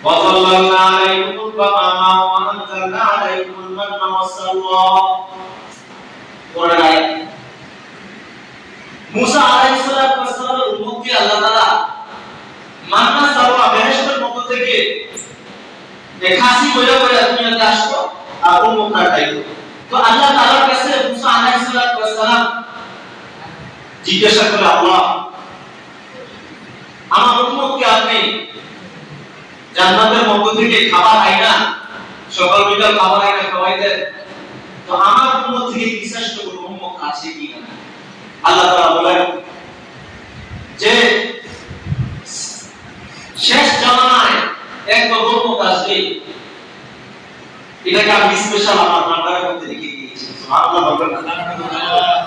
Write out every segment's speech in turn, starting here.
وظللنا عليكم الغمام وأنزلنا عليكم المن والسلوى কোরআন মুসা আলাইহিস সালামের উম্মতকে আল্লাহ তাআলা মান্না সালওয়া বেহেশতের পক্ষ থেকে দেখাসি বলে বলে দুনিয়াতে আসলো আর উম্মতরা খাইলো। তো আল্লাহ তাআলার কাছে মুসা আলাইহিস সালাম জিজ্ঞাসা করে, আল্লাহ আমার উম্মতকে আপনি জান্নাতের মধ্য থেকে খাবার আইনা সকাল বিকাল খাবার আইনা খাওয়াই দেন, তো আমার উম্মত থেকে বিশেষ কোনো উম্মত আছে কি না? আল্লাহ তাআলা বলেন যে শেষ জামানায় এক উম্মত আসবে, এটাকে আমি স্পেশাল আমার নাম্বারের মধ্যে লিখে দিয়েছি। সুবহানাল্লাহ বলবেন আলহামদুলিল্লাহ।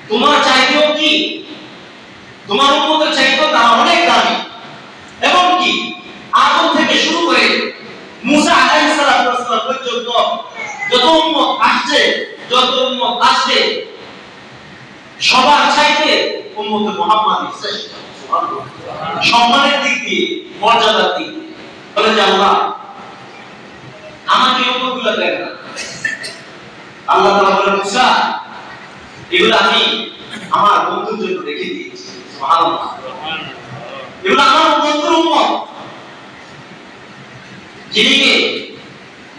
তোমার চাইতেও কি তোমার উম্মতের চাইতেও তা অনেক দামি, এবং কি আদম থেকে শুরু করে মুসা আলাইহিস সালাম পর্যন্ত যত উম্মত আসছে সবার চাইতে উম্মতে মুহাম্মদ শ্রেষ্ঠ। সুবহানাল্লাহ। সম্মানের দিক দিয়ে, মর্যাদার দিক দিয়ে বলে যে আল্লাহ আমাকে উম্মতগুলো দেন না। আল্লাহ তাআলা বলেন, মুসা এগুলো আমি আমার বন্ধুর জন্য রেখে দিয়েছি। সুবহানাল্লাহ। এগুলো আমার বন্ধুর উম্মত, যিনি কে?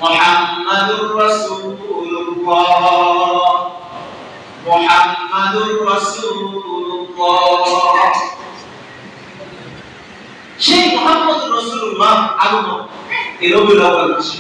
মুহাম্মাদুর রাসূলুল্লাহ। মুহাম্মাদুর রাসূলুল্লাহ। সেই মুহাম্মদুর রাসূলুল্লাহ আগমন এই রবিউল আউয়াল মাসে।